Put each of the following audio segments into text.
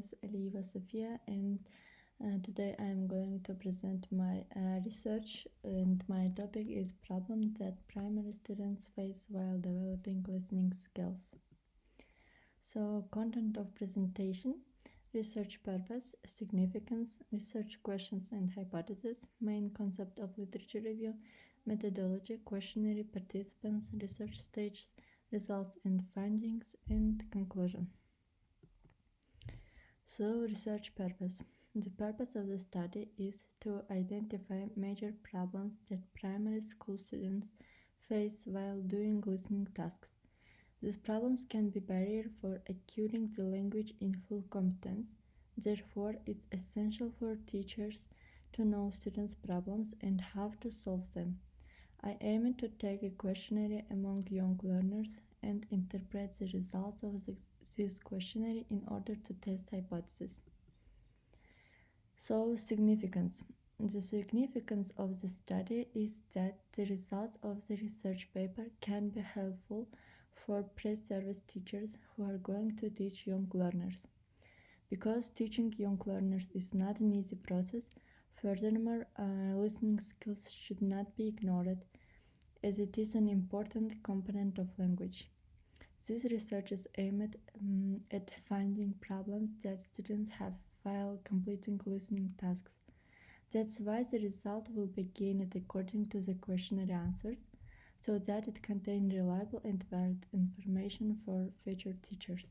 is Aliyeva Safiya, and today I am going to present my research, and my topic is problems that primary students face while developing listening skills. So, content of presentation, research purpose, significance, research questions and hypotheses, main concept of literature review, methodology, questionary, participants, research stages, results and findings, and conclusion. So, research purpose. The purpose of the study is to identify major problems that primary school students face while doing listening tasks. These problems can be barrier for acquiring the language in full competence. Therefore, it's essential for teachers to know students' problems and how to solve them. I aim to take a questionnaire among young learners and interpret the results of this questionnaire in order to test hypotheses. So, significance. The significance of the study is that the results of the research paper can be helpful for pre-service teachers who are going to teach young learners. Because teaching young learners is not an easy process, furthermore, listening skills should not be ignored, as it is an important component of language. This research is aimed at finding problems that students have while completing listening tasks. That's why the result will be gained according to the questionnaire answers, so that it contains reliable and valid information for future teachers.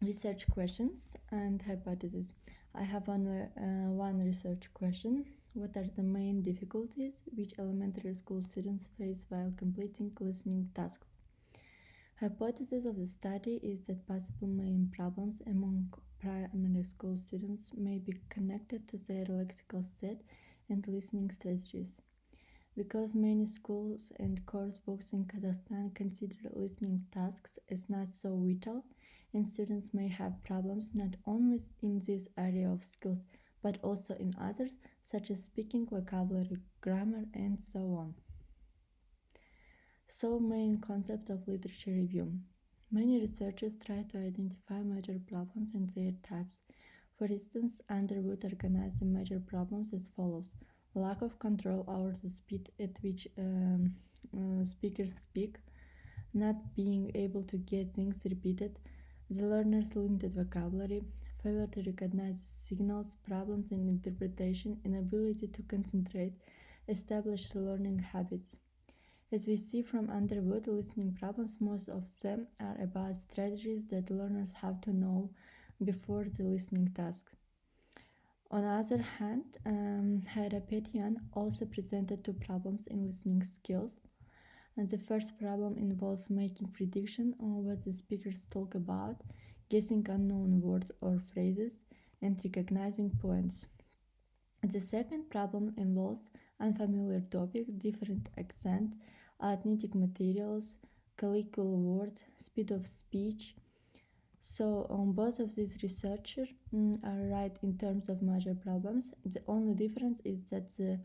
Research questions and hypotheses. I have only one research question. What are the main difficulties which elementary school students face while completing listening tasks? Hypothesis of the study is that possible main problems among primary school students may be connected to their lexical set and listening strategies. Because many schools and course books in Kazakhstan consider listening tasks as not so vital, and students may have problems not only in this area of skills but also in others, such as speaking, vocabulary, grammar, and so on. So, main concept of literature review. Many researchers try to identify major problems and their types. For instance, Underwood organized the major problems as follows: lack of control over the speed at which speakers speak, not being able to get things repeated, the learner's limited vocabulary, failure to recognize signals, problems in interpretation, inability to concentrate, establish learning habits. As we see from Underwood listening problems, most of them are about strategies that learners have to know before the listening task. On the other hand, Hypotheses also presented two problems in listening skills. And the first problem involves making prediction on what the speakers talk about, guessing unknown words or phrases, and recognizing points. The second problem involves unfamiliar topics, different accent, ethnic materials, colloquial words, speed of speech. So, on both of these researchers are right in terms of major problems. The only difference is that the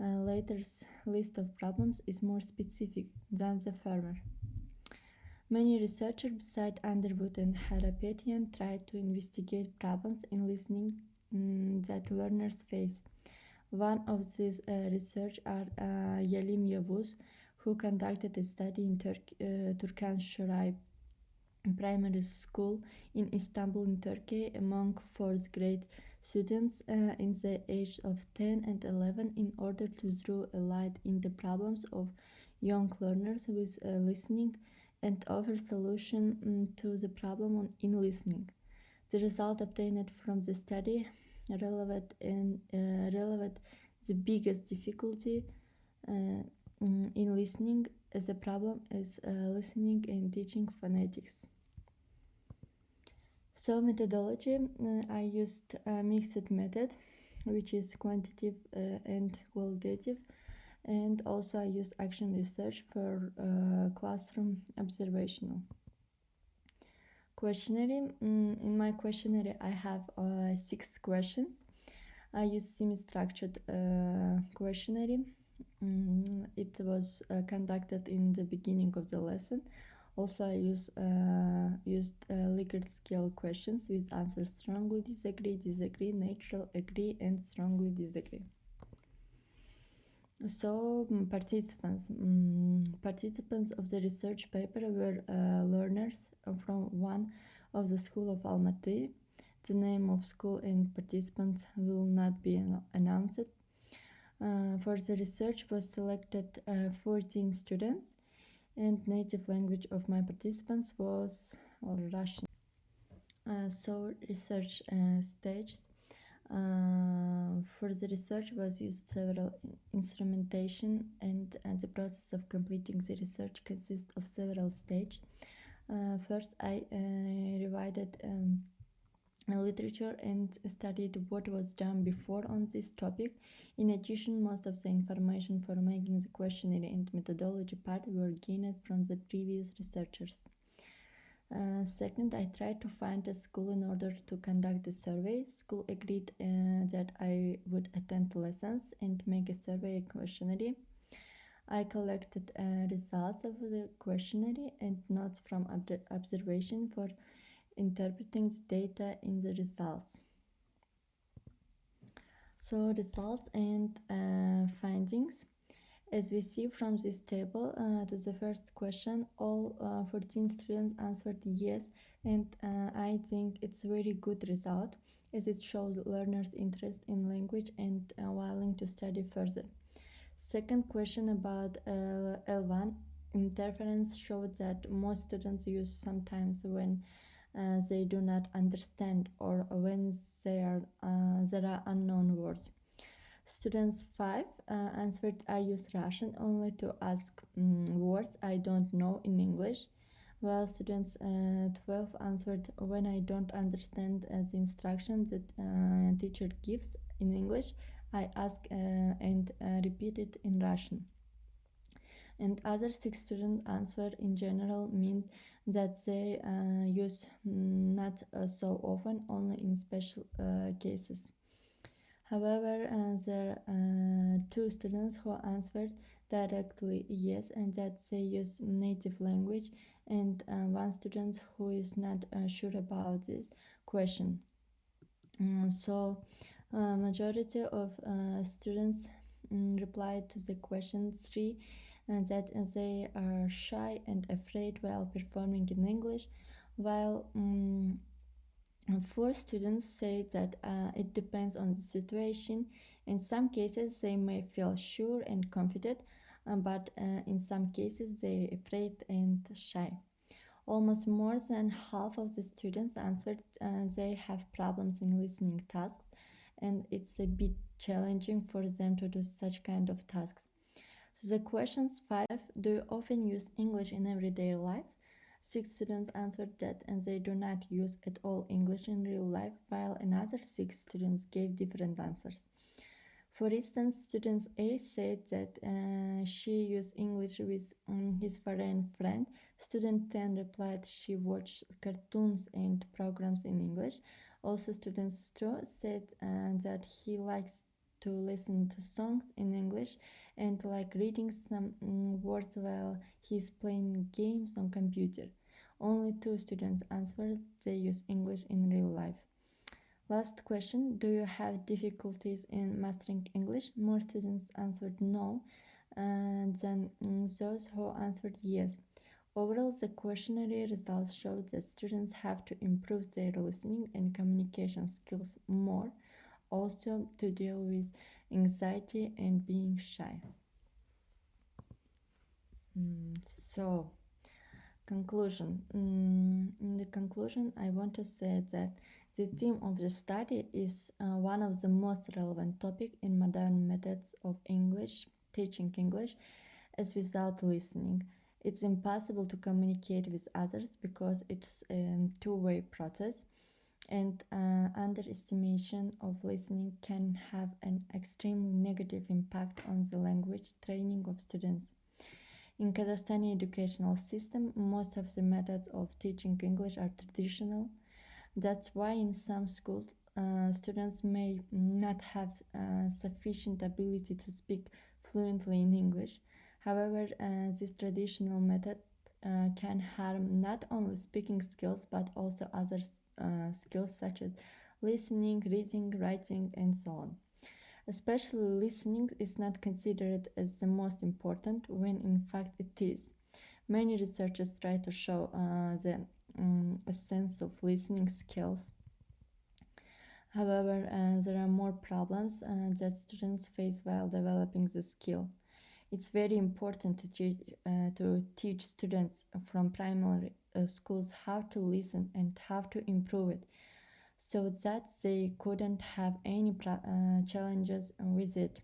latter's list of problems is more specific than the former. Many researchers besides Underwood and Hypotheses tried to investigate problems in listening that learners face. One of these research are Yalim Yavuz, who conducted a study in Turkan Shoray primary school in Istanbul in Turkey among 4th grade students in the age of 10 and 11 in order to throw a light in the problems of young learners with listening and offer solution to the problem in listening. The result obtained from the study relevant the biggest difficulty in listening as a problem is listening and teaching phonetics. So methodology, I used a mixed method, which is quantitative and qualitative, and also I used action research for classroom observational. Questionnaire. In my questionnaire, I have 6 questions. I used semi-structured questionnaire. It was conducted in the beginning of the lesson. Also, I used Likert scale questions with answers strongly disagree, disagree, neutral, agree, and strongly disagree. So, participants of the research paper were learners from one of the school of Almaty. The name of school and participants will not be announced. For the research was selected 14 students, and native language of my participants was Russian. So research stages. For the research was used several instrumentation, and the process of completing the research consists of several stages. First, I revised literature and studied what was done before on this topic. In addition, most of the information for making the questionnaire and methodology part were gained from the previous researchers. Second, I tried to find a school in order to conduct the survey. School agreed that I would attend lessons and make a survey questionnaire. I collected results of the questionnaire and notes from observation for interpreting the data in the results. So results and findings. As we see from this table, to the first question, all 14 students answered yes, and I think it's a very good result as it shows learners' interest in language and willing to study further. Second question about L1, interference showed that most students use sometimes when they do not understand or when there are unknown words. Students 5 answered I use Russian only to ask words I don't know in English, while students 12 answered when I don't understand the instructions that teacher gives in English, I ask and repeat it in Russian. And other 6 students answer in general mean that they use not so often, only in special cases. However, there are 2 students who answered directly yes, and that they use native language, and 1 student who is not sure about this question. So, majority of students replied to the question 3 that they are shy and afraid while performing in English, while 4 students say that it depends on the situation. In some cases, they may feel sure and confident, but in some cases, they're afraid and shy. Almost more than half of the students answered they have problems in listening tasks, and it's a bit challenging for them to do such kind of tasks. So the questions 5, do you often use English in everyday life? 6 students answered that and they do not use at all English in real life, while another 6 students gave different answers. For instance, student A said that she used English with his foreign friend. Student 10 replied she watched cartoons and programs in English. Also, student 2 said that he likes to listen to songs in English and like reading some words while he's playing games on computer. Only 2 students answered they use English in real life. Last question, do you have difficulties in mastering English? More students answered no than those who answered yes. Overall, the questionnaire results showed that students have to improve their listening and communication skills more, also to deal with anxiety and being shy. So, conclusion. In the conclusion, I want to say that the theme of the study is one of the most relevant topics in modern methods of English, teaching English, as without listening. It's impossible to communicate with others because it's a two-way process, and underestimation of listening can have an extremely negative impact on the language training of students. In Kazakhstani educational system, most of the methods of teaching English are traditional. That's why in some schools, students may not have sufficient ability to speak fluently in English. However, this traditional method can harm not only speaking skills but also other skills such as listening, reading, writing, and so on. Especially listening is not considered as the most important when in fact it is. Many researchers try to show the essence of listening skills. However, there are more problems that students face while developing the skill. It's very important to teach students from primary schools how to listen and how to improve it so that they couldn't have any challenges with it.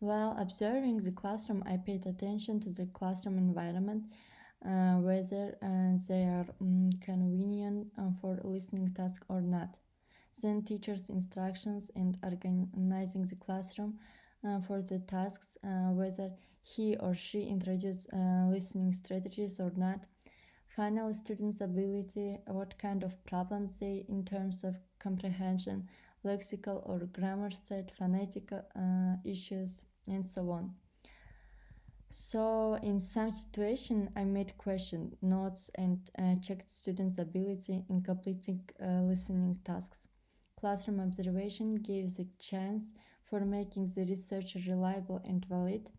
While observing the classroom, I paid attention to the classroom environment, whether they are convenient for listening task or not. Then teachers' instructions and organizing the classroom for the tasks, whether he or she introduced listening strategies or not. Finally, students' ability, what kind of problems they in terms of comprehension, lexical or grammar set, phonetical issues, and so on. So, in some situation, I made question notes and checked students' ability in completing listening tasks. Classroom observation gives a chance for making the research reliable and valid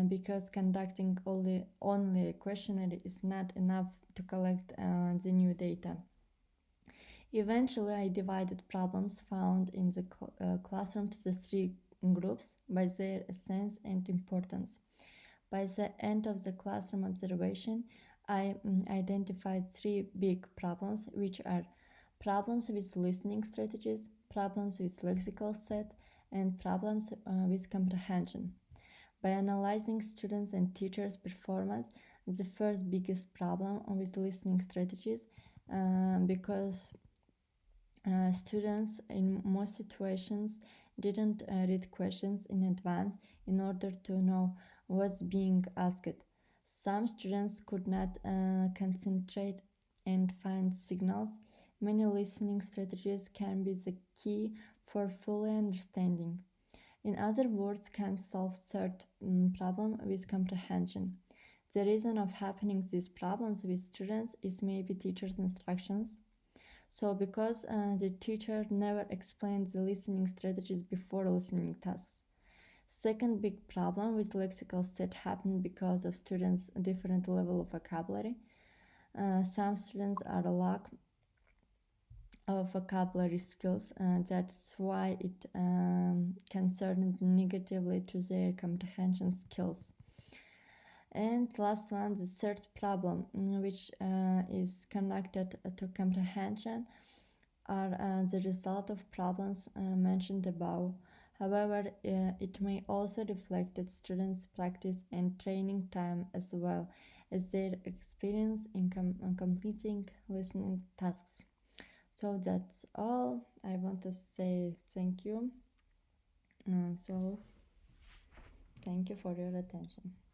because conducting only a questionnaire is not enough to collect the new data. Eventually, I divided problems found in the classroom to the three groups by their essence and importance. By the end of the classroom observation, I identified three big problems, which are problems with listening strategies, problems with lexical set, and problems with comprehension. By analyzing students' and teachers' performance, the first biggest problem with listening strategies because students in most situations didn't read questions in advance in order to know what's being asked. Some students could not concentrate and find signals. Many listening strategies can be the key for fully understanding. In other words, can solve third problem with comprehension. The reason of happening these problems with students is maybe teachers' instructions. So, because the teacher never explained the listening strategies before listening tasks. Second big problem with lexical set happened because of students' different level of vocabulary. Some students are lack of vocabulary skills. That's why it concerned negatively to their comprehension skills. And last one, the third problem, which is connected to comprehension, are the result of problems mentioned above. However, it may also reflect that students' practice and training time as well as their experience in completing listening tasks. So that's all. I want to say thank you. So thank you for your attention.